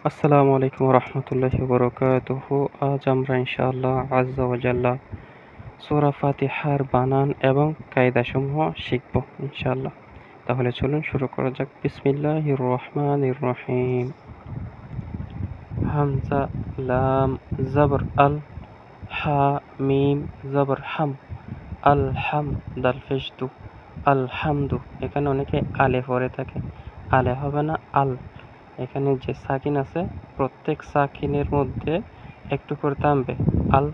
আসসালামু আলাইকুম রহমতুল্লাহি বরকাতুহু। আজ আমরা ইনশাআল্লাহ আজ্জা ওয়া জাল্লা সূরা ফাতিহার বানান এবং কায়দাসমূহ শিখব ইনশাআল্লাহ। তাহলে চলুন শুরু করা যাক। বিসমিল্লাহির রহমানির রহিম। হামজা, লাম, জবর আল, হা, মিম, জবর হাম, আল হাম, দাল পেশ দু, আলহামদু। এখানে অনেকে আলে পড়ে থাকে, আলে হবে না, আল। এখানে যে সাকিন আছে প্রত্যেক সাকিনের মধ্যে একটু করে থামবে, আল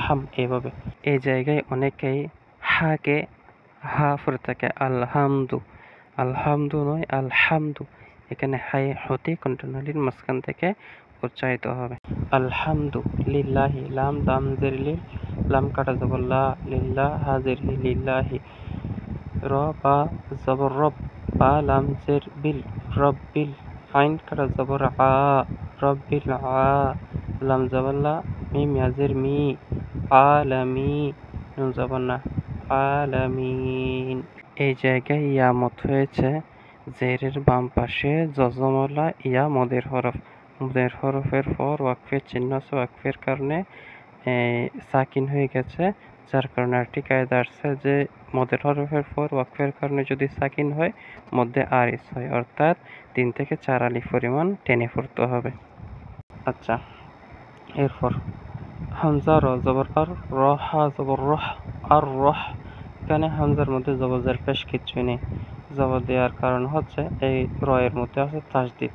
হাম এইভাবে। এই জায়গায় অনেকেই হাকে হা পড়ে থাকে, আলহামদু। আলহামদু নয়, আলহামদু। এখানে হাই হতে কন্টিনিউলির মাঝখান থেকে উচ্চারিত হবে। আলহামদু লিল্লাহি, লাম দাম জের লিল, লাম কাটা জবর লা, লিল্লাহ হাজির হি, লিল্লাহি। র বা জবর রব, বা লাম জের বিল, রব্বিল। আইন কাটা জবর আ, রব্বিল আ, লাম জবর লা, মিম ইয়াজের মি, আলামি, নুন জবর না, আলামিন। এই জায়গায় ইয়া মত হয়েছে, জেরের বাম পাশে জজমলা ইয়া মদের হরফ। মদের হরফের পর ওয়াকফের চিহ্ন আছে, ওয়াকফের কারণে সাকিন হয়ে গেছে, যার কারণে আরেকটি কায়দা আসছে যে মদের হরফের পর ওয়াকফের কারণে যদি সাকিন হয় মধ্যে আরিস হয়, অর্থাৎ 3 থেকে 4 আলিফ পরিমাণ টেনে পড়তে হবে। আচ্ছা, এরপর হামজা র জবর আর, র হা জবর রহ, আর রহ। এখানে হামজার মধ্যে জবর জের পেশ কিচ্ছুই নেই। জবর দেওয়ার কারণ হচ্ছে এই র এর মধ্যে আছে তাসদিদ।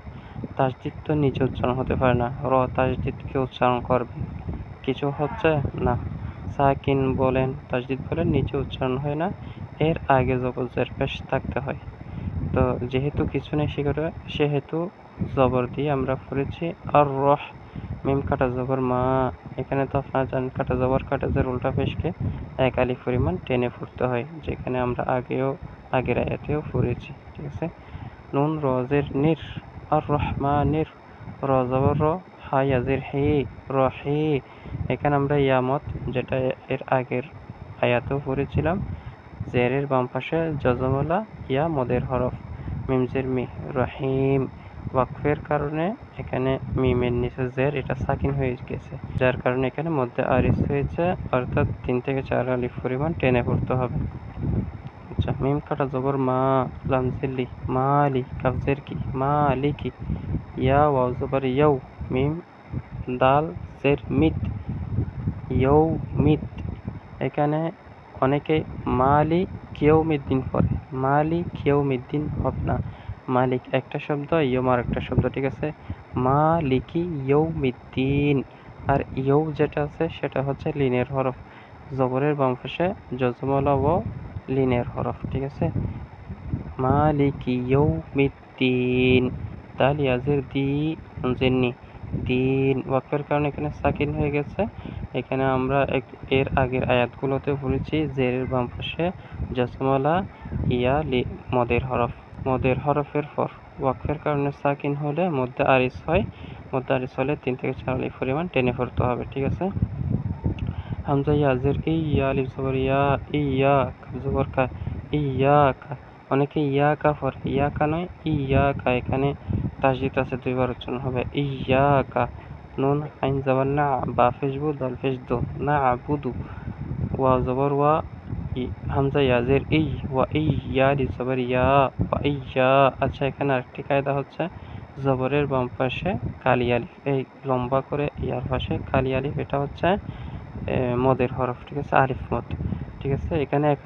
তাসদিদ তো নিচে উচ্চারণ হতে পারে না, র তাসদিদকে উচ্চারণ করবে, কিছু হচ্ছে না। সাকিন বলেন, তাসদিদ বলেন, নিচে উচ্চারণ হয় না, এর আগে জবর জের পেশ থাকতে হয়। তো যেহেতু কিছু নেই সেহেতু জবর দিয়ে আমরা পড়েছি আর রহ। মিম কাটা জবর মা, এখানে তো আপনারা জানেন কাটা জবর কাটা জের উল্টা পেশকে 1 আলিফ পরিমাণ টেনে পড়তে হয়, যেখানে আমরা আগের আয়াতেও পড়েছি। ঠিক আছে। নুন রজের নির, আর রহমানির, র জবর র, হা ইয়াজের হি, রহি। এখানে আমরা ইয়ামত, যেটা এর আগের আয়াতেও পড়েছিলাম, জেরের বাম পাশে জজমলা ইয়া মদের হরফ, মিমজের মি, রহিম। ওয়াকফের কারণে এখানে মিমের নিচে জের, এটা সাকিন হয়ে গেছে, যার কারণে এখানে মধ্যে আরিস হয়েছে, অর্থাৎ 3 থেকে 4 আলিফ পরিমাণ টেনে পড়তে হবে। আচ্ছা, মিম কাটা জবর মা, লাম জের মালি, কাফ জের কি, মালিকি। ইয়া ওয়াও জবর ইয়াউ, মিম দাল জের মিত, ইয়ৌ মিত। এখানে অনেকে মালিক ইয়াউমিদ্দিন পড়ে, মালিক ইয়াউমিদ্দিন হবে না, মালিক একটা শব্দ, ইয়ৌম আর একটা শব্দ। ঠিক আছে, মালিকি ইয়াউমিদ্দিন। আর ইয়ৌ যেটা আছে সেটা হচ্ছে লিনের হরফ, জবরের বাম পাশে জজমলা ও লিনের হরফ। ঠিক আছে, মালিকি ইয়াউমিদ্দিন। দাল ইয়াজের দি, জেন্নি, দিন। ওয়াকফের কারণে এখানে সাকিন হয়ে গেছে। এখানে আমরা এর আগের আয়াতগুলোতে পড়েছি জেরের বাম পাশে জসমলা ইয়া মদের হরফ। মদের হরফের পর ওয়াকফের কারণে সাকিন হলে মধ্যে আরিস হয়, মধ্যে আরিস হলে 3 থেকে 4 আলিফ পরিমাণ টেনে পড়তে হবে। ঠিক আছে। হামজা ইয়াজের ইয়া, আলিফ জবর ইয়া, ইয়া কাফ জবর কা, ইয়াকা। অনেকে ইয়াকা পড়ে, ইয়াকা নয় ইয়াকা। এখানে তাসদিদ আছে, 2 বার উচ্চারণ হবে, ইয়াকা। নুন আইন জবর না, বা ফেসবু দাল ফেসদু, না আবুদু। ওয়া জবর ওয়া, হামজা ইয়াজের ওয়া ইয়া, আলিফ জবর ইয়া, ওয়া ইয়া। আচ্ছা, এখানে আরেকটি কায়দা হচ্ছে জবরের বাম পাশে কালি আলিফ, এই লম্বা করে ইয়ার পাশে কালি আলিফ, এটা হচ্ছে মদের হরফ। ঠিক আছে, আলিফ মদ। ঠিক আছে, এখানে 1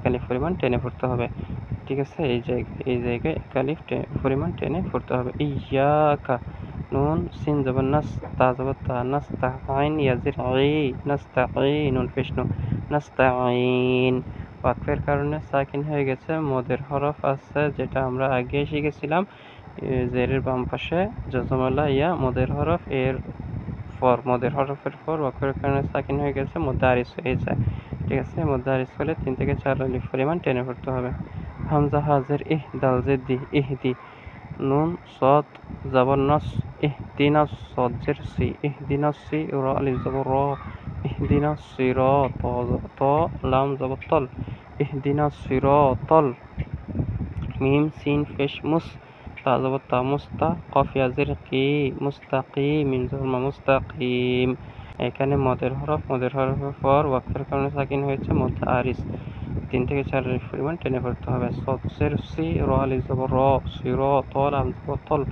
আলিফ পরিমাণ টেনে পড়তে হবে। ঠিক আছে, এই জায়গায় 1 আলিফ পরিমাণ টেনে পড়তে হবে। ইয়াকা। নুন সিন জবর নাস, তা জবর তা, নাস্তাইন ইয়াজির ই, নাস্তাইন, নুন পেশ নু, নাস্তাইন। ওয়াকফের কারণে সাকিন হয়ে গেছে, মদের হরফ আছে যেটা আমরা আগে শিখেছিলাম, জেরের বাম পাশে জজমালা ইয়া মদের হরফ, এর পর মদের হরফের পর ওয়াকফের কারণে সাকিন হয়ে গেছে, মধ্যে আরিস হয়ে যায়। ঠিক আছে, মধ্যে আরিস হলে 3 থেকে 4 আলিফ পরিমাণ টেনে পড়তে হবে। হামজা হাজের দাল জেদ্দি, ইহদি। নুন সদ জবর নস, ইহদিনাস, সদ জের সি, ইহদিনাস সি, র আলিফ জবর র, ইহদিনাস সিরাত, ত লাম জবর তল, ইহদিনাস সিরাতল। মিম সিন পেশ মুস, তা জবর তা, মুস্তা কফ ইয়াজির কি, মুস্তাকি মিম জবর মা, মুস্তাকিম। এখানে মদের হরফের পর ওয়াকফের কারণে সাকিন হয়েছে, মধ্যে আরিস 3 থেকে 4 আলিফ পরিমাণ টেনে পড়তে হবে। সদ জের সি, র আলিফ জবর র, সিরাত, লাম জবর তল,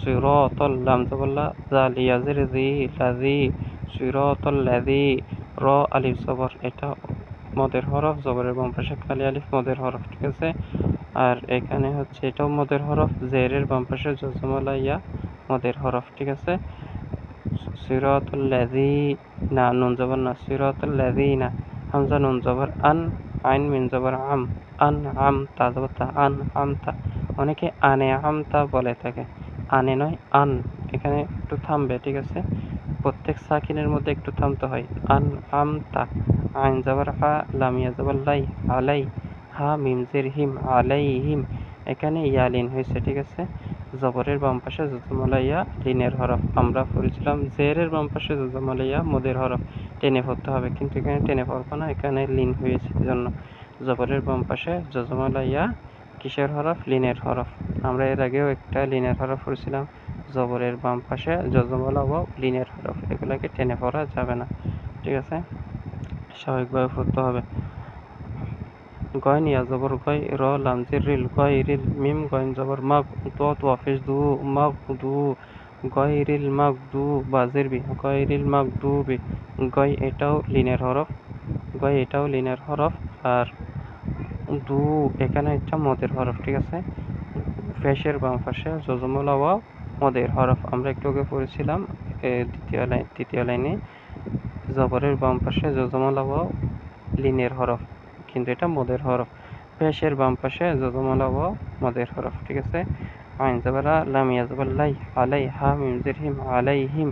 সিরাত, লাম জবর লা, জাল ইয়াজির জি, লাজি, সিরাতাল লাজি, র আলিফ জবর, এটা মদের হরফ, জবরের বাম পাশে খালি আলিফ মদের হরফ, ঠিক আছে। আর এখানে হচ্ছে এটাও মদের হরফ, জেরের বাম পাশে জজমলা ইয়া মদের হরফ, ঠিক আছে। সিরাতাল লাযিনা, নুন জবর না, সিরাতাল লাযিনা, হামজা নুন জবর আন, আইন মিন জবর আম, আন আম, তা জবর তা, আন আমতা। অনেকে আনে আমতা বলে থাকে, আনে নয় আন। এখানে একটু থামবে, ঠিক আছে। প্রত্যেক সাকিনের মধ্যে একটু থামতে হয়। আন আমতা, আইন জবর হা, লাম ইয়া জবর লাই, আলাই, হা মিম জের হিম, আলাইহিম। এখানে ইয়ালিন হয়েছে, ঠিক আছে। জবরের বাম পাশে জজমলা ইয়া লিনের হরফ। আমরা পড়েছিলাম জেরের বাম পাশে জজমলা ইয়া মদের হরফ, টেনে পড়তে হবে, কিন্তু এখানে টেনে পড়বো না, এখানে লিন হয়েছে, জন্য জবরের বাম পাশে জজমলা ইয়া কিসের হরফ, লিনের হরফ। আমরা এর আগেও একটা লিনের হরফ পড়েছিলাম, জবরের বাম পাশে জজমলা ও লিনের হরফ, এগুলাকে টেনে পড়া যাবে না, ঠিক আছে, স্বাভাবিকভাবে পড়তে হবে। গয়ন ইয়া জবর গয়, র লাম জের রিল, গয়রিল, মিম গয়ন জবর মাগ, ত ওয়াফিস দু, মাগ দু, গয়রিল মাগ দু, বাজের বি, গয়রিল মাগ দু বি। গয় এটাও লিনের হরফ, গয় এটাও লিনের হরফ। আর দু এখানে একটা মদের হরফ, ঠিক আছে। ফেসের বাম পাশে জজমলা ওয়া মদের হরফ, আমরা একটু আগে পড়েছিলাম দ্বিতীয় লাইনে জবরের বাম পাশে জজমলা ওয়া লিনের হরফ, কিন্তু এটা মদের হরফ। পেশের বাম পাশে জজমলা ও মদের হরফ, ঠিক আছে। আইন জবরা, লাম ইয়া জবর লাই, আলাই, হা মিম জের হিম, আলাইহিম।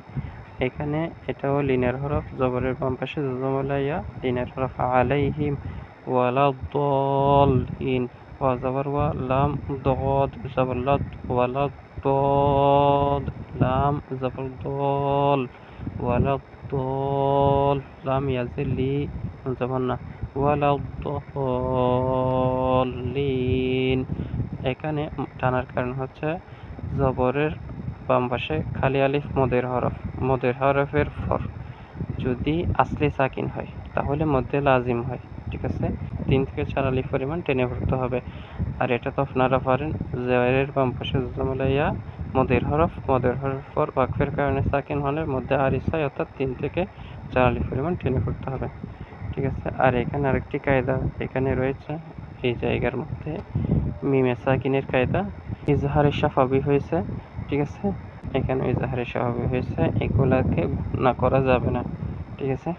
এখানে এটাও লিনের হরফ, জবরের বাম পাশে জজমলা ইয়া লিনের হরফ, আলাইহিম। ওয়ালাদ্দাল্লিন, ওয়া জবর ওয়া, লাম দদ জবর লাদ, ওয়ালাদ্দাদ, লাম জবর দল, ওয়ালাদ্দল, লাম ইয়াজির লি, জবর না, ওয়ালাদ্দাল্লিন। এখানে টানার কারণ হচ্ছে জবরের বাম পাশে খালি আলিফ মদের হরফ, মদের হরফের পর যদি আসলি সাকিন হয় তাহলে মধ্যে লাজিম হয়, ঠিক আছে। 3 থেকে 4 আলিফ পরিমাণ টেনে পড়তে হবে। আর এটা তো আপনারা পারেন, জেরের বাম পাশে জজমলা ইয়া মদের হরফ, মদের হরফ পর ওয়াকফের কারণে সাকিন হলে মধ্যে আরিস হয়, অর্থাৎ 3 থেকে 4 আলিফ পরিমাণ টেনে পড়তে হবে, ঠিক আছে। আর এখানে আরেকটি কায়দা এখানে রয়েছে, এই জায়গার মধ্যে মিমে সাকিনের কায়দা, ইজহারে শাফাবি হয়েছে, ঠিক আছে। এখানে ইজহারে শাফাবি হয়েছে, এগুলাকে গুণা করা যাবে না, ঠিক আছে।